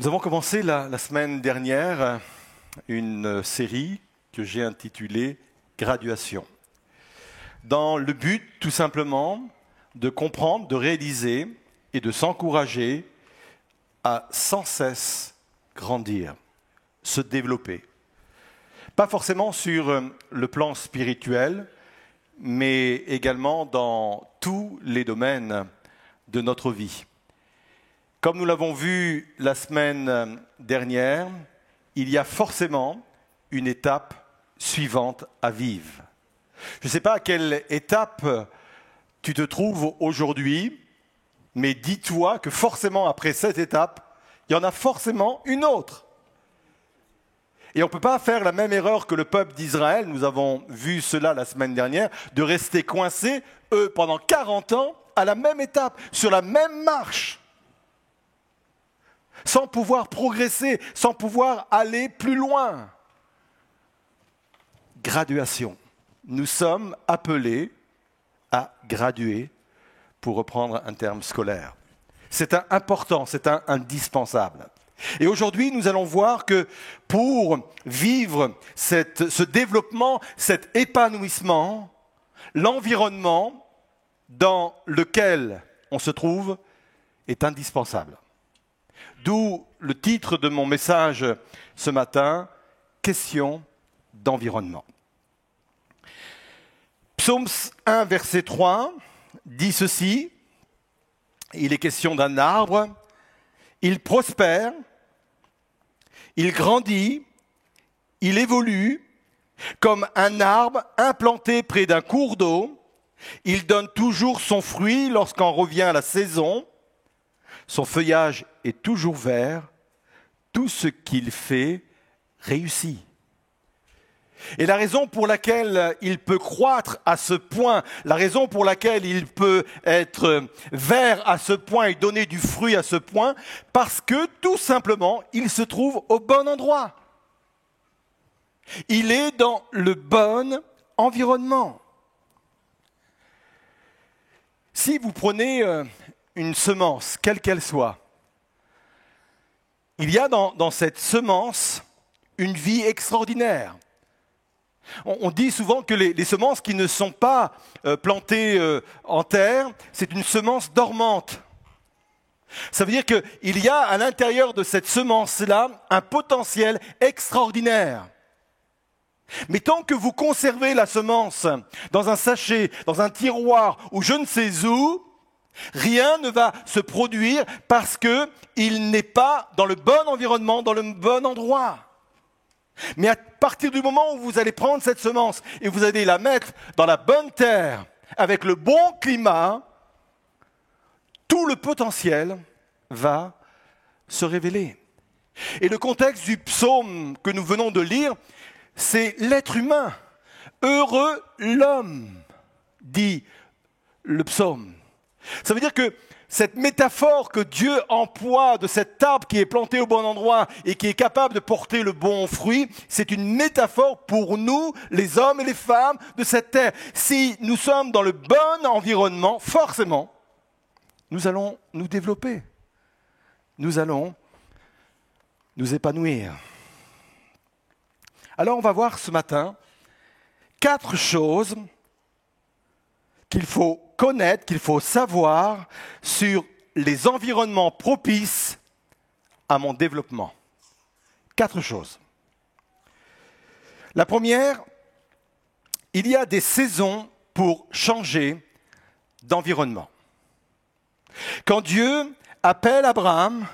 Nous avons commencé la semaine dernière une série que j'ai intitulée « Graduation ». Dans le but, tout simplement, de comprendre, de réaliser et de s'encourager à sans cesse grandir, se développer. Pas forcément sur le plan spirituel, mais également dans tous les domaines de notre vie. Comme nous l'avons vu la semaine dernière, il y a forcément une étape suivante à vivre. Je ne sais pas à quelle étape tu te trouves aujourd'hui, mais dis-toi que forcément après cette étape, il y en a forcément une autre. Et on ne peut pas faire la même erreur que le peuple d'Israël, nous avons vu cela la semaine dernière, de rester coincés, eux, pendant 40 ans, à la même étape, sur la même marche, sans pouvoir progresser, sans pouvoir aller plus loin. Graduation. Nous sommes appelés à graduer, pour reprendre un terme scolaire. C'est important, c'est indispensable. Et aujourd'hui, nous allons voir que pour vivre ce développement, cet épanouissement, l'environnement dans lequel on se trouve est indispensable. D'où le titre de mon message ce matin, « Question d'environnement ». Psaume 1, verset 3, dit ceci, il est question d'un arbre, il prospère, il grandit, il évolue comme un arbre implanté près d'un cours d'eau, il donne toujours son fruit lorsqu'en revient la saison, son feuillage est toujours vert, tout ce qu'il fait réussit. Et la raison pour laquelle il peut croître à ce point, la raison pour laquelle il peut être vert à ce point et donner du fruit à ce point, parce que tout simplement, il se trouve au bon endroit. Il est dans le bon environnement. Si vous prenez une semence, quelle qu'elle soit, il y a dans cette semence une vie extraordinaire. On dit souvent que les semences qui ne sont pas plantées en terre, c'est une semence dormante. Ça veut dire qu'il y a à l'intérieur de cette semence-là un potentiel extraordinaire. Mais tant que vous conservez la semence dans un sachet, dans un tiroir ou je ne sais où, rien ne va se produire parce qu'il n'est pas dans le bon environnement, dans le bon endroit. Mais à partir du moment où vous allez prendre cette semence et vous allez la mettre dans la bonne terre, avec le bon climat, tout le potentiel va se révéler. Et le contexte du psaume que nous venons de lire, c'est l'être humain. Heureux l'homme, dit le psaume. Ça veut dire que cette métaphore que Dieu emploie de cet arbre qui est planté au bon endroit et qui est capable de porter le bon fruit, c'est une métaphore pour nous, les hommes et les femmes de cette terre. Si nous sommes dans le bon environnement, forcément, nous allons nous développer. Nous allons nous épanouir. Alors on va voir ce matin 4 choses qu'il faut connaître, qu'il faut savoir sur les environnements propices à mon développement. 4 choses. La première, il y a des saisons pour changer d'environnement. Quand Dieu appelle Abraham,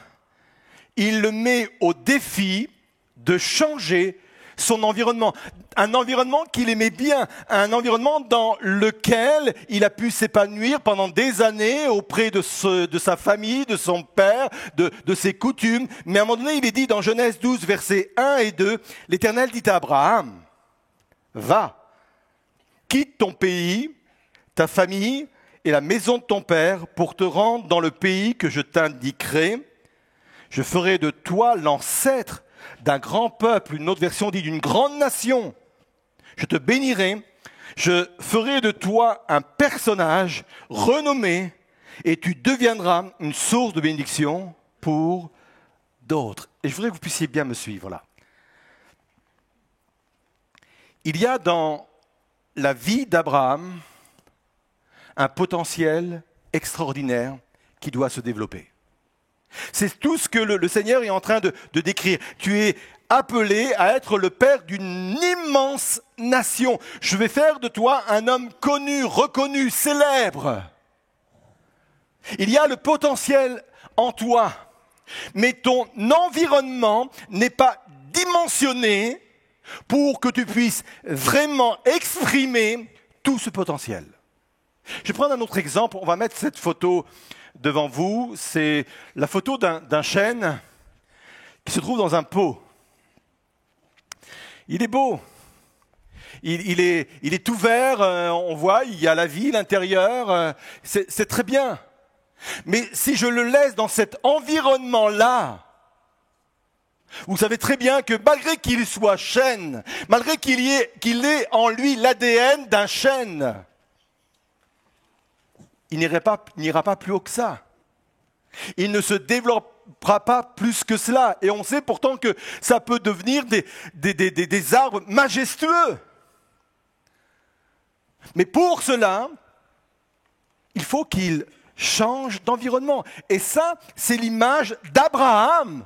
il le met au défi de changer son environnement, un environnement qu'il aimait bien, un environnement dans lequel il a pu s'épanouir pendant des années auprès de sa famille, de son père, de ses coutumes. Mais à un moment donné, il est dit dans Genèse 12, versets 1 et 2, l'Éternel dit à Abraham, « Va, quitte ton pays, ta famille et la maison de ton père pour te rendre dans le pays que je t'indiquerai. Je ferai de toi l'ancêtre d'un grand peuple, une autre version dit d'une grande nation. Je te bénirai, je ferai de toi un personnage renommé et tu deviendras une source de bénédiction pour d'autres. Et je voudrais que vous puissiez bien me suivre là. Il y a dans la vie d'Abraham un potentiel extraordinaire qui doit se développer. C'est tout ce que le Seigneur est en train de décrire. Tu es appelé à être le père d'une immense nation. Je vais faire de toi un homme connu, reconnu, célèbre. Il y a le potentiel en toi, mais ton environnement n'est pas dimensionné pour que tu puisses vraiment exprimer tout ce potentiel. Je vais prendre un autre exemple. On va mettre cette photo devant vous. C'est la photo d'un chêne qui se trouve dans un pot. Il est beau. Il est tout vert. On voit, il y a la vie, l'intérieur. C'est très bien. Mais si je le laisse dans cet environnement-là, vous savez très bien que malgré qu'il soit chêne, malgré qu'il ait en lui l'ADN d'un chêne, il n'ira pas plus haut que ça. Il ne se développera pas plus que cela. Et on sait pourtant que ça peut devenir des arbres majestueux. Mais pour cela, il faut qu'il change d'environnement. Et ça, c'est l'image d'Abraham.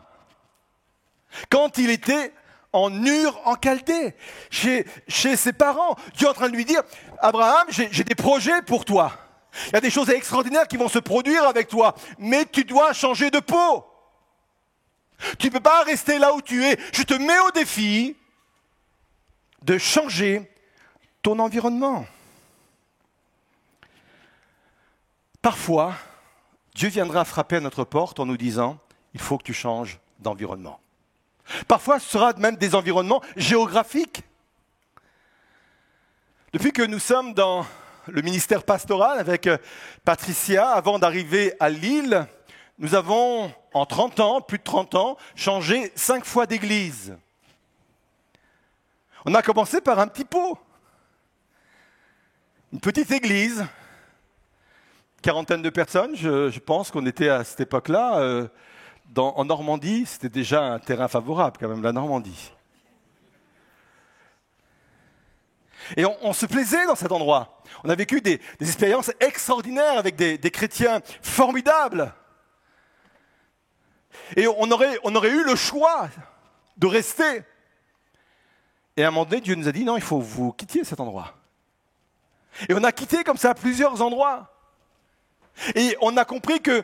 Quand il était en Ur, en Chaldée, chez ses parents, Dieu est en train de lui dire, Abraham, j'ai des projets pour toi. Il y a des choses extraordinaires qui vont se produire avec toi, mais tu dois changer de peau. Tu ne peux pas rester là où tu es. Je te mets au défi de changer ton environnement. Parfois, Dieu viendra frapper à notre porte en nous disant, il faut que tu changes d'environnement. Parfois, ce sera même des environnements géographiques. Depuis que nous sommes dans le ministère pastoral avec Patricia, avant d'arriver à Lille, nous avons, en 30 ans, plus de 30 ans, changé 5 fois d'église. On a commencé par un petit pot. Une petite église, quarantaine de personnes, je pense qu'on était à cette époque-là. En Normandie, c'était déjà un terrain favorable, quand même, la Normandie. Et on se plaisait dans cet endroit. On a vécu des expériences extraordinaires avec des chrétiens formidables. Et on aurait eu le choix de rester. Et à un moment donné, Dieu nous a dit, non, il faut que vous quittiez cet endroit. Et on a quitté comme ça plusieurs endroits. Et on a compris que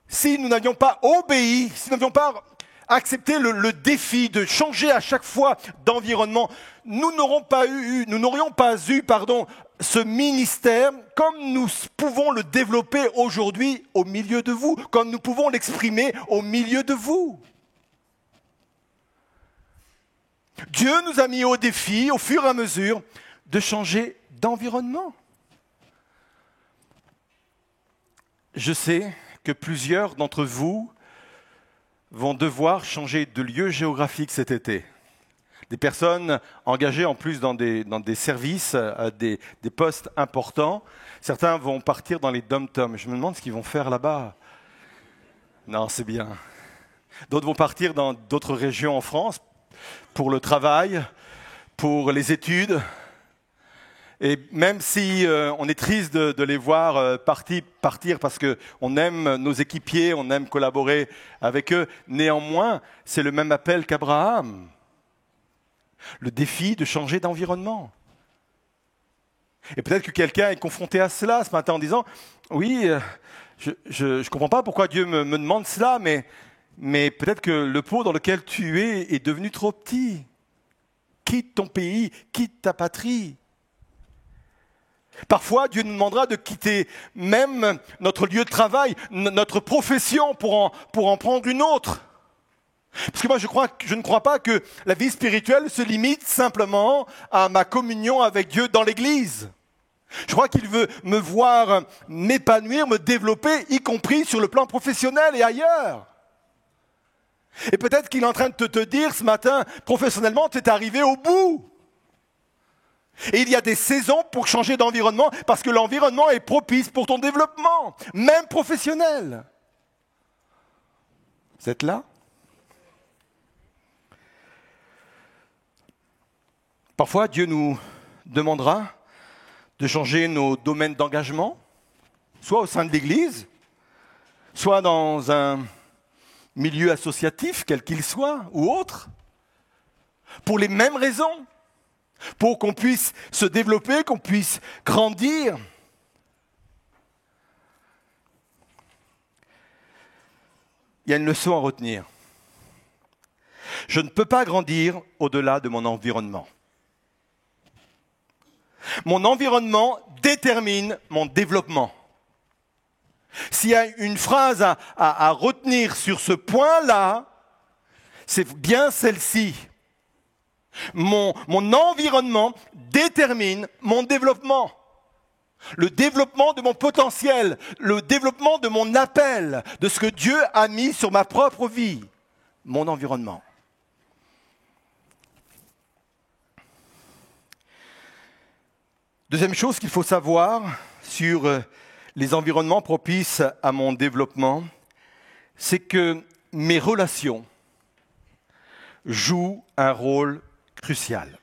si nous n'avions pas obéi, si nous n'avions pas accepté le défi de changer à chaque fois d'environnement, nous n'aurions pas eu ce ministère comme nous pouvons le développer aujourd'hui au milieu de vous, comme nous pouvons l'exprimer au milieu de vous. Dieu nous a mis au défi, au fur et à mesure, de changer d'environnement. Je sais que plusieurs d'entre vous vont devoir changer de lieu géographique cet été. Des personnes engagées en plus dans des services, des postes importants. Certains vont partir dans les dom-toms. Je me demande ce qu'ils vont faire là-bas. Non, c'est bien. D'autres vont partir dans d'autres régions en France pour le travail, pour les études. Et même si on est triste de les voir partir parce qu'on aime nos équipiers, on aime collaborer avec eux, néanmoins, c'est le même appel qu'Abraham. Le défi de changer d'environnement. Et peut-être que quelqu'un est confronté à cela ce matin en disant « Oui, je ne comprends pas pourquoi Dieu me demande cela, mais peut-être que le pot dans lequel tu es est devenu trop petit. Quitte ton pays, quitte ta patrie. » Parfois, Dieu nous demandera de quitter même notre lieu de travail, notre profession pour en prendre une autre. Parce que moi, je ne crois pas que la vie spirituelle se limite simplement à ma communion avec Dieu dans l'Église. Je crois qu'il veut me voir m'épanouir, me développer, y compris sur le plan professionnel et ailleurs. Et peut-être qu'il est en train de te dire ce matin, professionnellement, tu es arrivé au bout. Et il y a des saisons pour changer d'environnement parce que l'environnement est propice pour ton développement, même professionnel. Vous êtes là ? Parfois, Dieu nous demandera de changer nos domaines d'engagement, soit au sein de l'Église, soit dans un milieu associatif, quel qu'il soit, ou autre, pour les mêmes raisons, pour qu'on puisse se développer, qu'on puisse grandir. Il y a une leçon à retenir. Je ne peux pas grandir au-delà de mon environnement. Mon environnement détermine mon développement. S'il y a une phrase à retenir sur ce point-là, c'est bien celle-ci. Mon environnement détermine mon développement. Le développement de mon potentiel, le développement de mon appel, de ce que Dieu a mis sur ma propre vie, mon environnement. Deuxième chose qu'il faut savoir sur les environnements propices à mon développement, c'est que mes relations jouent un rôle crucial.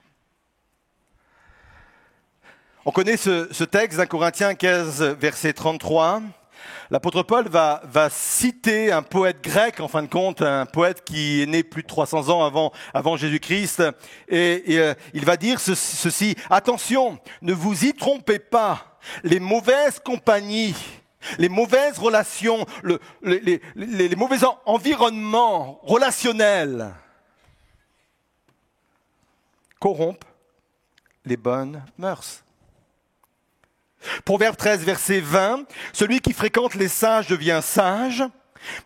On connaît ce texte d'un Corinthiens 15, verset 33. L'apôtre Paul va citer un poète grec, en fin de compte, un poète qui est né plus de 300 ans avant Jésus-Christ, et il va dire ceci: attention, ne vous y trompez pas, les mauvaises compagnies, les mauvaises relations, les mauvais environnements relationnels corrompent les bonnes mœurs. Proverbe 13, verset 20, celui qui fréquente les sages devient sage,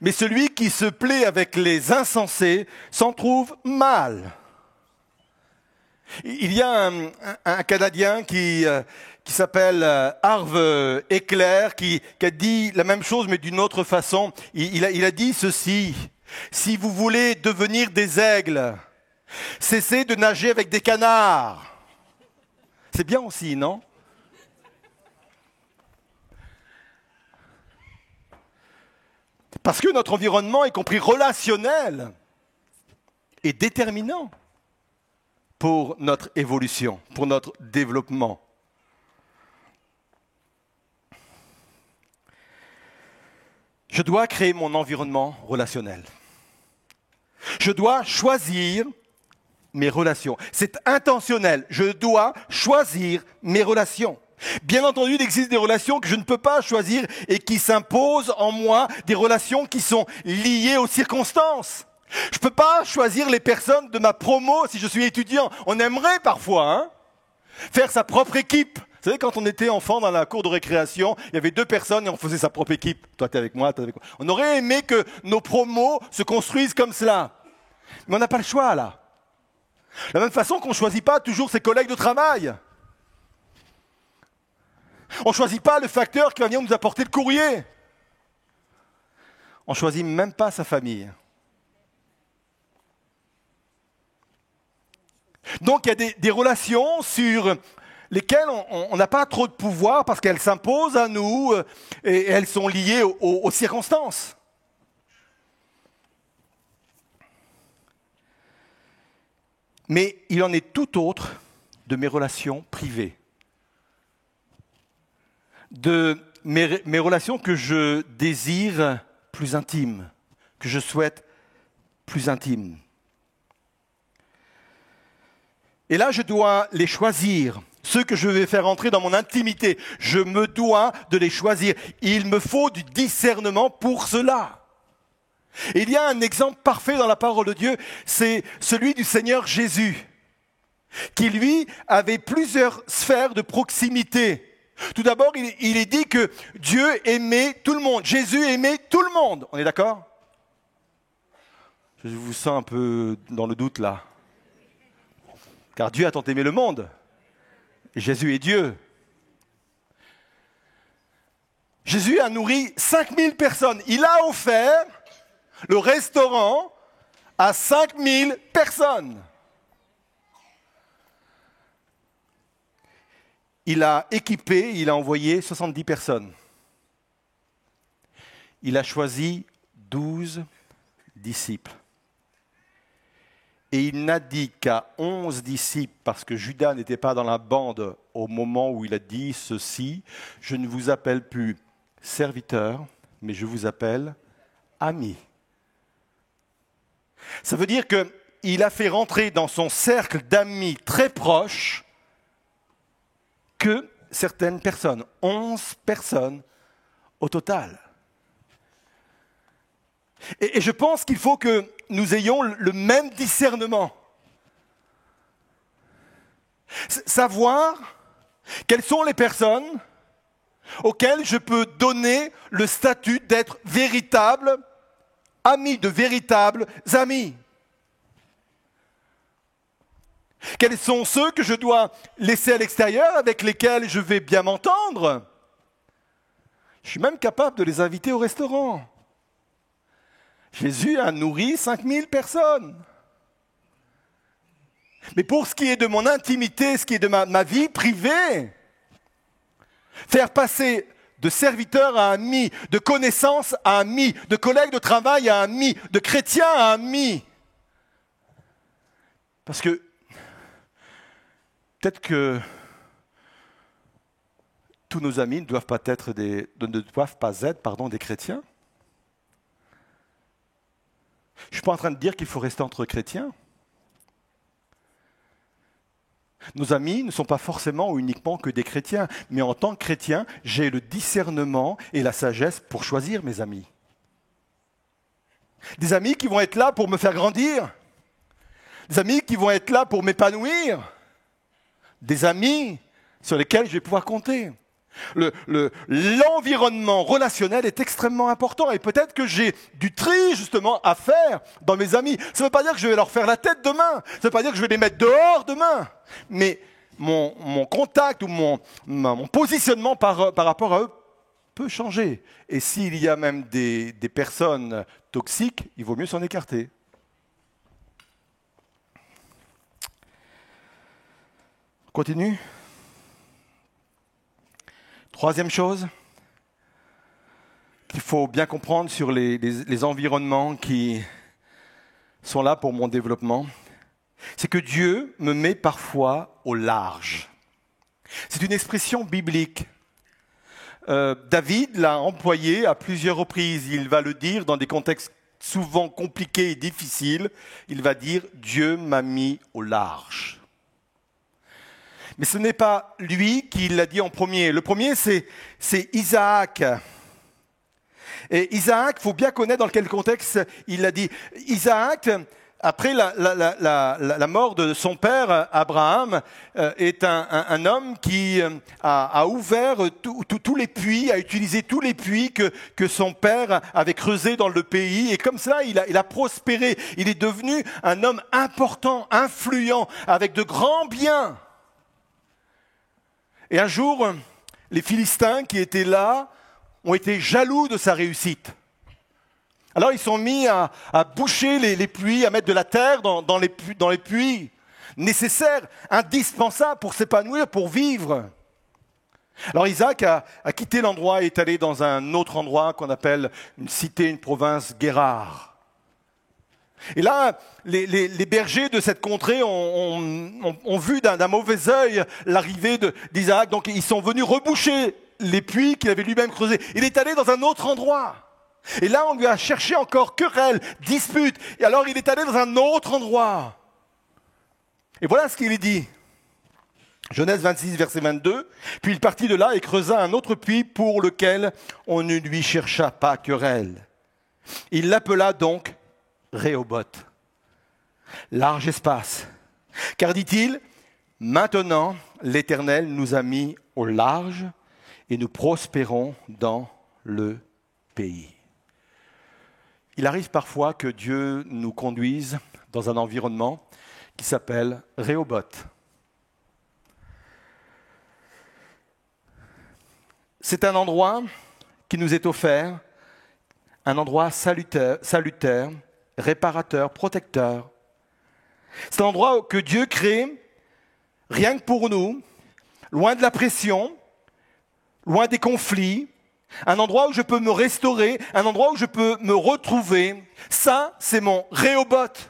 mais celui qui se plaît avec les insensés s'en trouve mal. Il y a un Canadien qui s'appelle Harve Éclair, qui a dit la même chose mais d'une autre façon. Il a dit ceci: si vous voulez devenir des aigles, cessez de nager avec des canards. C'est bien aussi, non ? Parce que notre environnement, y compris relationnel, est déterminant pour notre évolution, pour notre développement. Je dois créer mon environnement relationnel. Je dois choisir mes relations. C'est intentionnel. Je dois choisir mes relations. Bien entendu, il existe des relations que je ne peux pas choisir et qui s'imposent en moi, des relations qui sont liées aux circonstances. Je ne peux pas choisir les personnes de ma promo si je suis étudiant. On aimerait parfois faire sa propre équipe. Vous savez, quand on était enfant dans la cour de récréation, il y avait 2 personnes et on faisait sa propre équipe. Toi, tu es avec moi, toi, avec moi. On aurait aimé que nos promos se construisent comme cela. Mais on n'a pas le choix, là. De la même façon qu'on ne choisit pas toujours ses collègues de travail. On ne choisit pas le facteur qui va venir nous apporter le courrier. On ne choisit même pas sa famille. Donc il y a des relations sur lesquelles on n'a pas trop de pouvoir parce qu'elles s'imposent à nous et elles sont liées aux circonstances. Mais il en est tout autre de mes relations privées. De mes relations que je désire plus intimes, que je souhaite plus intimes. Et là, je dois les choisir. Ceux que je vais faire entrer dans mon intimité, je me dois de les choisir. Il me faut du discernement pour cela. Et il y a un exemple parfait dans la parole de Dieu, c'est celui du Seigneur Jésus, qui lui avait plusieurs sphères de proximité. Tout d'abord, il est dit que Dieu aimait tout le monde. Jésus aimait tout le monde. On est d'accord ? Je vous sens un peu dans le doute là. Car Dieu a tant aimé le monde. Et Jésus est Dieu. Jésus a nourri 5000 personnes. Il a offert le restaurant à 5000 personnes. Il a équipé, il a envoyé 70 personnes. Il a choisi 12 disciples. Et il n'a dit qu'à 11 disciples, parce que Judas n'était pas dans la bande au moment où il a dit ceci, je ne vous appelle plus serviteur, mais je vous appelle ami. Ça veut dire qu'il a fait rentrer dans son cercle d'amis très proches que certaines personnes, 11 personnes au total. Et je pense qu'il faut que nous ayons le même discernement. Savoir quelles sont les personnes auxquelles je peux donner le statut d'être véritable ami, de véritables amis. Quels sont ceux que je dois laisser à l'extérieur, avec lesquels je vais bien m'entendre? Je suis même capable de les inviter au restaurant. Jésus a nourri 5000 personnes. Mais pour ce qui est de mon intimité, ce qui est de ma vie privée, faire passer de serviteur à ami, de connaissance à ami, de collègue de travail à ami, de chrétien à ami. Parce que peut-être que tous nos amis ne doivent pas être des chrétiens. Je ne suis pas en train de dire qu'il faut rester entre chrétiens. Nos amis ne sont pas forcément ou uniquement que des chrétiens, mais en tant que chrétien, j'ai le discernement et la sagesse pour choisir mes amis. Des amis qui vont être là pour me faire grandir, des amis qui vont être là pour m'épanouir, des amis sur lesquels je vais pouvoir compter. L'environnement relationnel est extrêmement important et peut-être que j'ai du tri justement à faire dans mes amis. Ça ne veut pas dire que je vais leur faire la tête demain, ça ne veut pas dire que je vais les mettre dehors demain, mais mon contact ou mon positionnement par rapport à eux peut changer. Et s'il y a même des personnes toxiques, il vaut mieux s'en écarter. Continue. Troisième chose qu'il faut bien comprendre sur les environnements qui sont là pour mon développement, c'est que Dieu me met parfois au large. C'est une expression biblique. David l'a employée à plusieurs reprises. Il va le dire dans des contextes souvent compliqués et difficiles. Il va dire « Dieu m'a mis au large ». Mais ce n'est pas lui qui l'a dit en premier. Le premier, c'est Isaac. Et Isaac, il faut bien connaître dans quel contexte il l'a dit. Isaac, après la mort de son père, Abraham, est un homme qui a ouvert tous les puits, a utilisé tous les puits que son père avait creusés dans le pays. Et comme ça, il a prospéré. Il est devenu un homme important, influent, avec de grands biens. Et un jour, les Philistins qui étaient là ont été jaloux de sa réussite. Alors ils sont mis à boucher les puits, à mettre de la terre dans les puits nécessaires, indispensables pour s'épanouir, pour vivre. Alors Isaac a quitté l'endroit et est allé dans un autre endroit qu'on appelle une cité, une province, Guérar. Et là, les bergers de cette contrée ont vu d'un mauvais œil l'arrivée d'Isaac. Donc ils sont venus reboucher les puits qu'il avait lui-même creusés. Il est allé dans un autre endroit. Et là, on lui a cherché encore querelle, dispute. Et alors il est allé dans un autre endroit. Et voilà ce qu'il est dit. Genèse 26, verset 22. Puis il partit de là et creusa un autre puits pour lequel on ne lui chercha pas querelle. Il l'appela donc Rehoboth, large espace. Car, dit-il, maintenant l'Éternel nous a mis au large et nous prospérons dans le pays. Il arrive parfois que Dieu nous conduise dans un environnement qui s'appelle Rehoboth. C'est un endroit qui nous est offert, un endroit salutaire, réparateur, protecteur. C'est un endroit que Dieu crée rien que pour nous, loin de la pression, loin des conflits, un endroit où je peux me restaurer, un endroit où je peux me retrouver. Ça, c'est mon Rehoboth.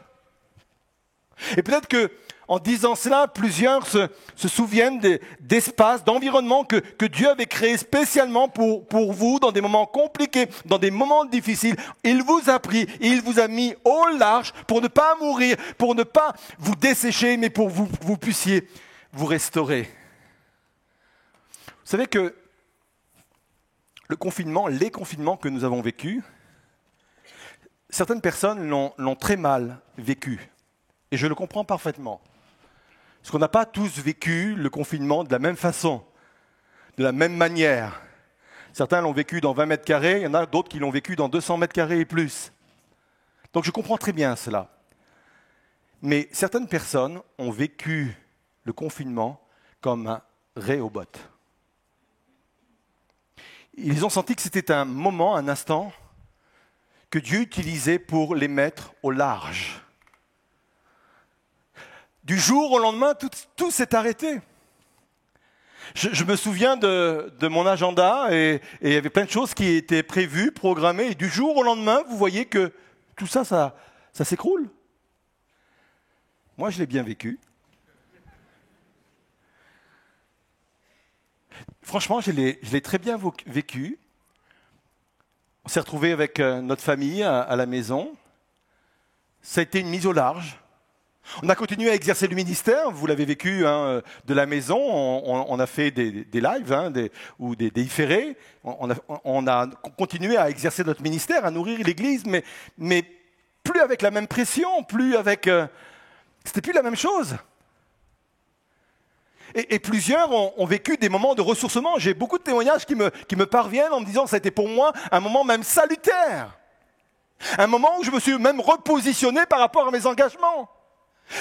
Et peut-être que en disant cela, plusieurs se souviennent d'espaces, d'environnements que Dieu avait créés spécialement pour vous, dans des moments compliqués, dans des moments difficiles. Il vous a pris, il vous a mis au large pour ne pas mourir, pour ne pas vous dessécher, mais pour que vous puissiez vous restaurer. Vous savez que les confinements que nous avons vécus, certaines personnes l'ont très mal vécu. Et je le comprends parfaitement. Parce qu'on n'a pas tous vécu le confinement de la même façon, de la même manière. Certains l'ont vécu dans 20 mètres carrés, il y en a d'autres qui l'ont vécu dans 200 mètres carrés et plus. Donc je comprends très bien cela. Mais certaines personnes ont vécu le confinement comme un Rehoboth. Ils ont senti que c'était un moment, un instant, que Dieu utilisait pour les mettre au large. Du jour au lendemain, tout s'est arrêté. Je me souviens de mon agenda et il y avait plein de choses qui étaient prévues, programmées. Et du jour au lendemain, vous voyez que tout ça s'écroule. Moi, je l'ai bien vécu. Franchement, je l'ai très bien vécu. On s'est retrouvés avec notre famille à la maison. Ça a été une mise au large. On a continué à exercer le ministère, vous l'avez vécu de la maison, on a fait des lives ou des différés, on a continué à exercer notre ministère, à nourrir l'Église, mais plus avec la même pression, c'était plus la même chose. Et plusieurs ont vécu des moments de ressourcement. J'ai beaucoup de témoignages qui me parviennent en me disant que ça a été pour moi un moment même salutaire. Un moment où je me suis même repositionné par rapport à mes engagements.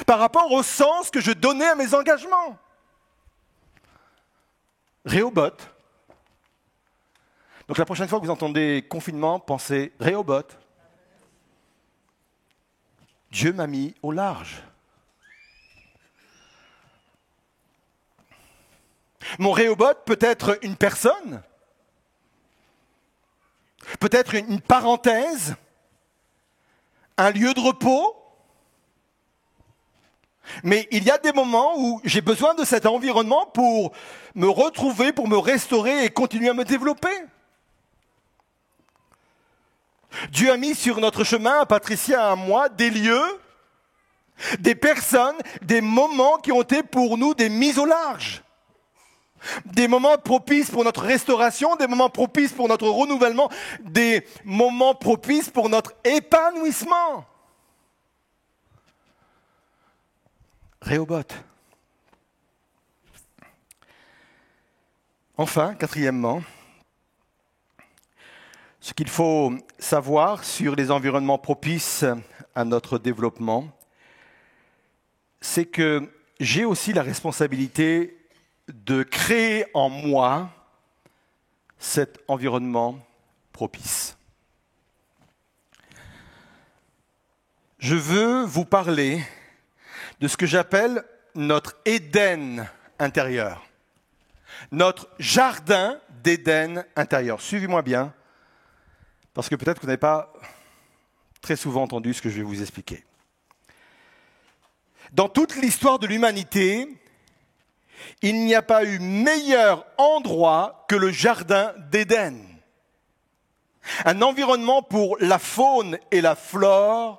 Par rapport au sens que je donnais à mes engagements. Rehoboth. Donc la prochaine fois que vous entendez confinement, pensez Rehoboth. Dieu m'a mis au large. Mon Rehoboth peut être une personne, peut-être une parenthèse, un lieu de repos. Mais il y a des moments où j'ai besoin de cet environnement pour me retrouver, pour me restaurer et continuer à me développer. Dieu a mis sur notre chemin, à Patricia et à moi, des lieux, des personnes, des moments qui ont été pour nous des mises au large. Des moments propices pour notre restauration, des moments propices pour notre renouvellement, des moments propices pour notre épanouissement. Rehoboth. Enfin, quatrièmement, ce qu'il faut savoir sur les environnements propices à notre développement, c'est que j'ai aussi la responsabilité de créer en moi cet environnement propice. Je veux vous parler de ce que j'appelle notre Éden intérieur. Notre jardin d'Éden intérieur. Suivez-moi bien, parce que peut-être que vous n'avez pas très souvent entendu ce que je vais vous expliquer. Dans toute l'histoire de l'humanité, il n'y a pas eu meilleur endroit que le jardin d'Éden. Un environnement pour la faune et la flore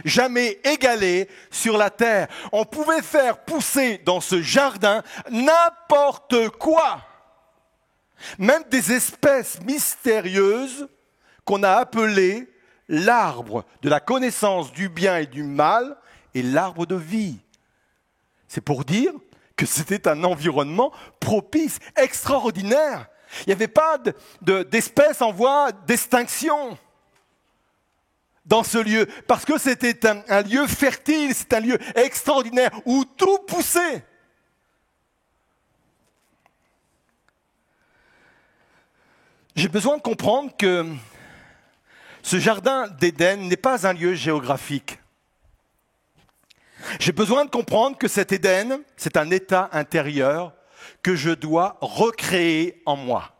jamais égalé sur la terre. On pouvait faire pousser dans ce jardin n'importe quoi. Même des espèces mystérieuses qu'on a appelées l'arbre de la connaissance du bien et du mal et l'arbre de vie. C'est pour dire que c'était un environnement propice, extraordinaire. Il n'y avait pas d'espèces en voie d'extinction dans ce lieu, parce que c'était un lieu fertile, c'est un lieu extraordinaire où tout poussait. J'ai besoin de comprendre que ce jardin d'Éden n'est pas un lieu géographique. J'ai besoin de comprendre que cet Éden, c'est un état intérieur que je dois recréer en moi.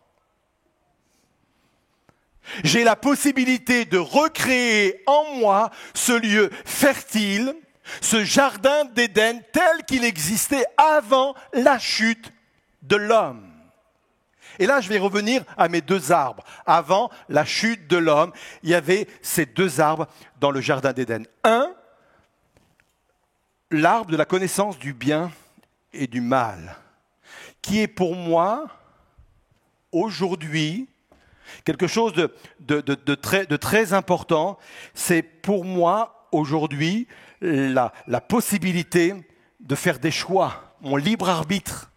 J'ai la possibilité de recréer en moi ce lieu fertile, Ce jardin d'Éden tel qu'il existait avant la chute de l'homme. Et là, je vais revenir à mes deux arbres. Avant la chute de l'homme, il y avait ces deux arbres dans le jardin d'Éden. Un, l'arbre de la connaissance du bien et du mal, qui est pour moi, aujourd'hui, quelque chose de très important. C'est pour moi, aujourd'hui, la possibilité de faire des choix, mon libre arbitre.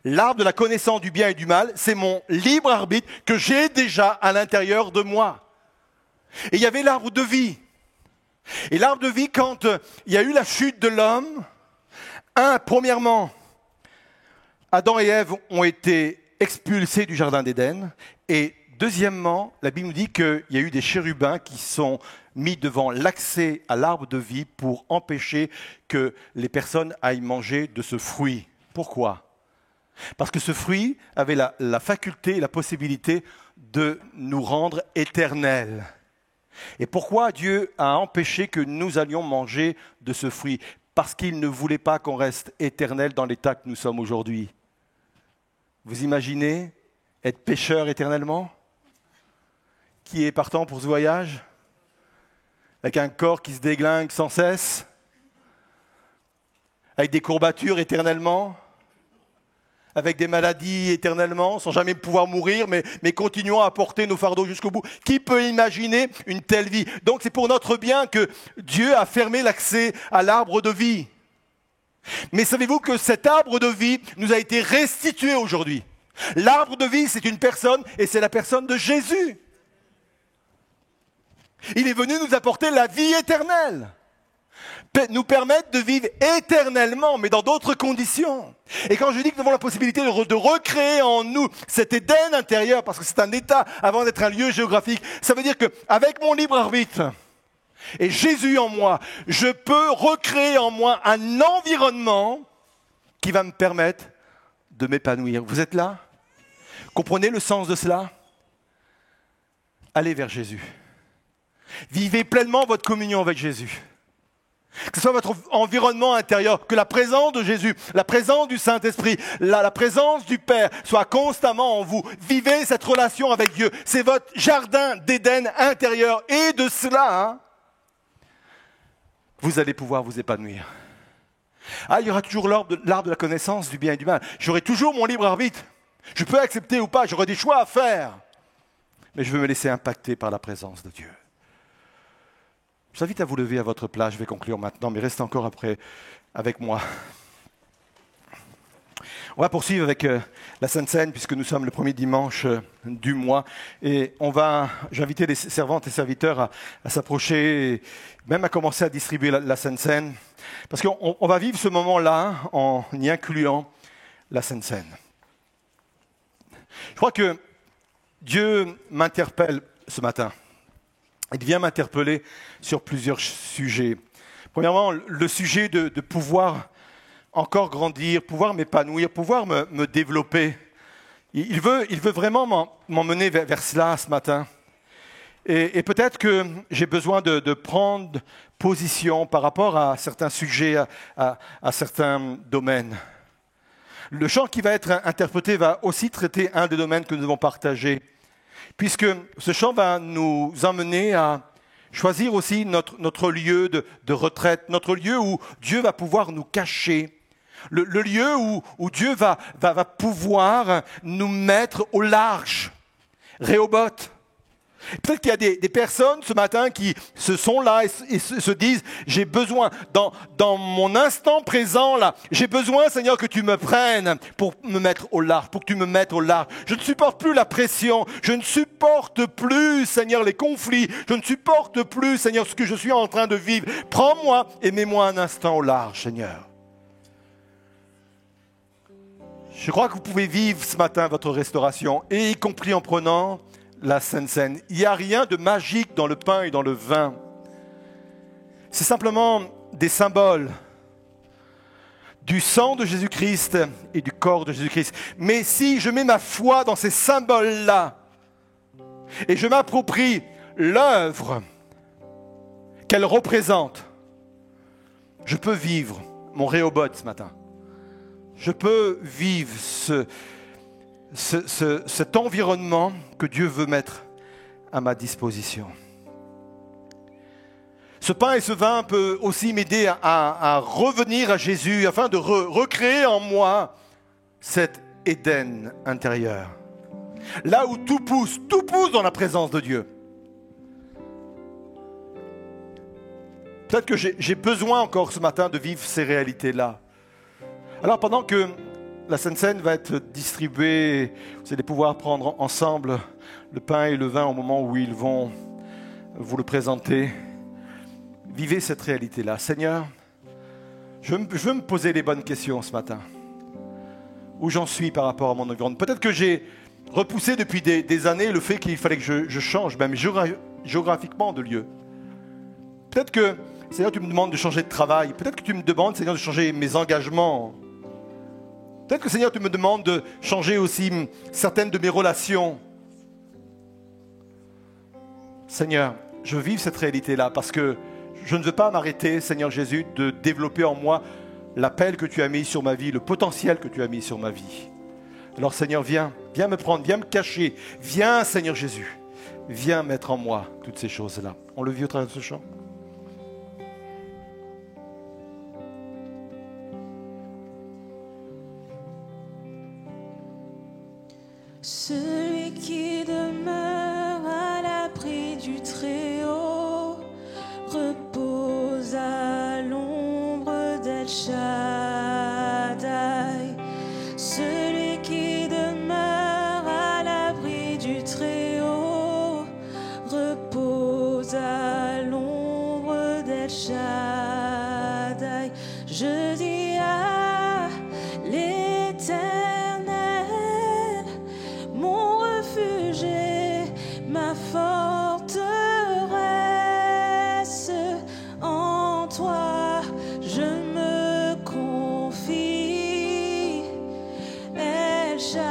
L'arbre de la connaissance du bien et du mal, c'est mon libre arbitre que j'ai déjà à l'intérieur de moi. Et il y avait l'arbre de vie. Et l'arbre de vie, quand il y a eu la chute de l'homme, premièrement, Adam et Ève ont été expulsés du jardin d'Éden. Et deuxièmement, la Bible nous dit qu'il y a eu des chérubins qui sont mis devant l'accès à l'arbre de vie pour empêcher que les personnes aillent manger de ce fruit. Pourquoi ? Parce que ce fruit avait la faculté, la possibilité de nous rendre éternels. Et pourquoi Dieu a empêché que nous allions manger de ce fruit ? Parce qu'il ne voulait pas qu'on reste éternel dans l'état que nous sommes aujourd'hui. Vous imaginez être pécheur éternellement ? Qui est partant pour ce voyage ? Avec un corps qui se déglingue sans cesse ? Avec des courbatures éternellement ? Avec des maladies éternellement, sans jamais pouvoir mourir, mais continuons à porter nos fardeaux jusqu'au bout. Qui peut imaginer une telle vie ? Donc c'est pour notre bien que Dieu a fermé l'accès à l'arbre de vie. Mais savez-vous que cet arbre de vie nous a été restitué aujourd'hui ? L'arbre de vie, c'est une personne, et c'est la personne de Jésus. Il est venu nous apporter la vie éternelle. Nous permettre de vivre éternellement, mais dans d'autres conditions. Et quand je dis que nous avons la possibilité de recréer en nous cet Éden intérieur, parce que c'est un état avant d'être un lieu géographique, ça veut dire qu'avec mon libre arbitre et Jésus en moi, je peux recréer en moi un environnement qui va me permettre de m'épanouir. Vous êtes là ? Comprenez le sens de cela ? Allez vers Jésus. Vivez pleinement votre communion avec Jésus. Que ce soit votre environnement intérieur, que la présence de Jésus, la présence du Saint-Esprit, la présence du Père soit constamment en vous. Vivez cette relation avec Dieu. C'est votre jardin d'Éden intérieur. Et de cela, vous allez pouvoir vous épanouir. Il y aura toujours l'arbre de la connaissance du bien et du mal. J'aurai toujours mon libre arbitre. Je peux accepter ou pas, j'aurai des choix à faire. Mais je veux me laisser impacter par la présence de Dieu. Je vous invite à vous lever à votre place, je vais conclure maintenant, mais restez encore après avec moi. On va poursuivre avec la Sainte Seine, puisque nous sommes le premier dimanche du mois. Et j'ai invité les servantes et serviteurs à s'approcher, et même à commencer à distribuer la Sainte Seine. Parce qu'on va vivre ce moment-là en y incluant la Sainte Seine. Je crois que Dieu m'interpelle ce matin. Il vient m'interpeller sur plusieurs sujets. Premièrement, le sujet de pouvoir encore grandir, pouvoir m'épanouir, pouvoir me développer. Il veut vraiment m'emmener vers cela ce matin. Et peut-être que j'ai besoin de prendre position par rapport à certains sujets, à certains domaines. Le chant qui va être interprété va aussi traiter un des domaines que nous avons partagé. Puisque ce chant va nous emmener à choisir aussi notre lieu de retraite, notre lieu où Dieu va pouvoir nous cacher, le lieu où Dieu va pouvoir nous mettre au large. Rehoboth. Peut-être qu'il y a des personnes ce matin qui se sont là et se disent « J'ai besoin, dans mon instant présent, là, j'ai besoin, Seigneur, que tu me prennes pour me mettre au large, pour que tu me mettes au large. Je ne supporte plus la pression, je ne supporte plus, Seigneur, les conflits, je ne supporte plus, Seigneur, ce que je suis en train de vivre. Prends-moi et mets-moi un instant au large, Seigneur. » Je crois que vous pouvez vivre ce matin votre restauration, et y compris en prenant la Sainte Seine. Il n'y a rien de magique dans le pain et dans le vin. C'est simplement des symboles du sang de Jésus-Christ et du corps de Jésus-Christ. Mais si je mets ma foi dans ces symboles-là et je m'approprie l'œuvre qu'elle représente, je peux vivre mon Rehoboth ce matin. Je peux vivre cet environnement que Dieu veut mettre à ma disposition. Ce pain et ce vin peuvent aussi m'aider à revenir à Jésus afin de recréer en moi cet Éden intérieur. Là où tout pousse dans la présence de Dieu. Peut-être que j'ai besoin encore ce matin de vivre ces réalités-là. Alors pendant que la Sainte Seine va être distribuée, vous allez pouvoir prendre ensemble le pain et le vin au moment où ils vont vous le présenter. Vivez cette réalité-là. Seigneur, je veux me poser les bonnes questions ce matin. Où j'en suis par rapport à mon environnement. Peut-être que j'ai repoussé depuis des années le fait qu'il fallait que je change, même géographiquement, de lieu. Peut-être que, Seigneur, tu me demandes de changer de travail. Peut-être que tu me demandes, Seigneur, de changer mes engagements. Peut-être que, Seigneur, tu me demandes de changer aussi certaines de mes relations. Seigneur, je veux vivre cette réalité-là parce que je ne veux pas m'arrêter, Seigneur Jésus, de développer en moi l'appel que tu as mis sur ma vie, le potentiel que tu as mis sur ma vie. Alors Seigneur, viens me prendre, viens me cacher. Viens, Seigneur Jésus, viens mettre en moi toutes ces choses-là. On le vit au travers de ce chant. Celui qui demeure à l'abri du Très-Haut repose à l'ombre d'El Shaddai. Celui qui demeure à l'abri du Très-Haut repose à l'ombre d'El Shaddai. Je dis à l'Éternel, mon refuge et ma forteresse, en toi je me confie. El Shaddai,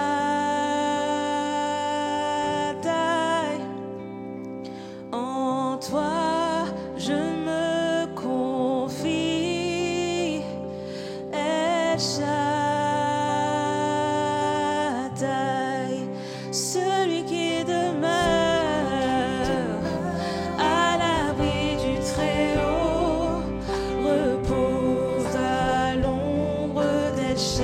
en toi je me confie. El Shaddai, celui qui demeure à l'abri du Très-Haut repose à l'ombre d'El Shaddai.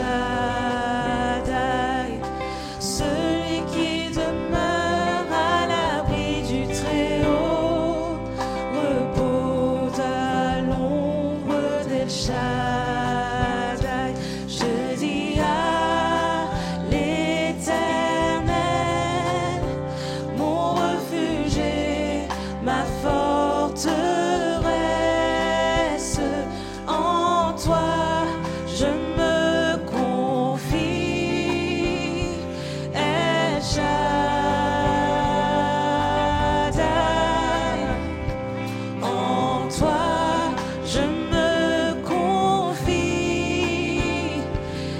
Celui qui demeure à l'abri du Très-Haut repose à l'ombre d'El Shaddai. Je dis à l'Éternel, mon refuge et ma forteresse, en toi je me confie. El Shaddai, en toi je me confie.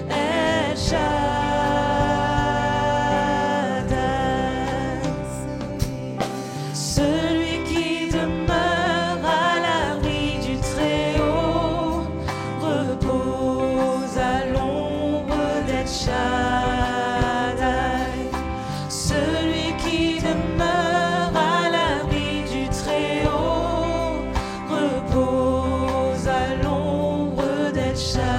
El Shaddai, celui qui demeure à l'abri du Très-Haut repose à l'ombre d'El Shaddai. Celui qui demeure à l'abri du Très-Haut repose à l'ombre d'El Shaddai.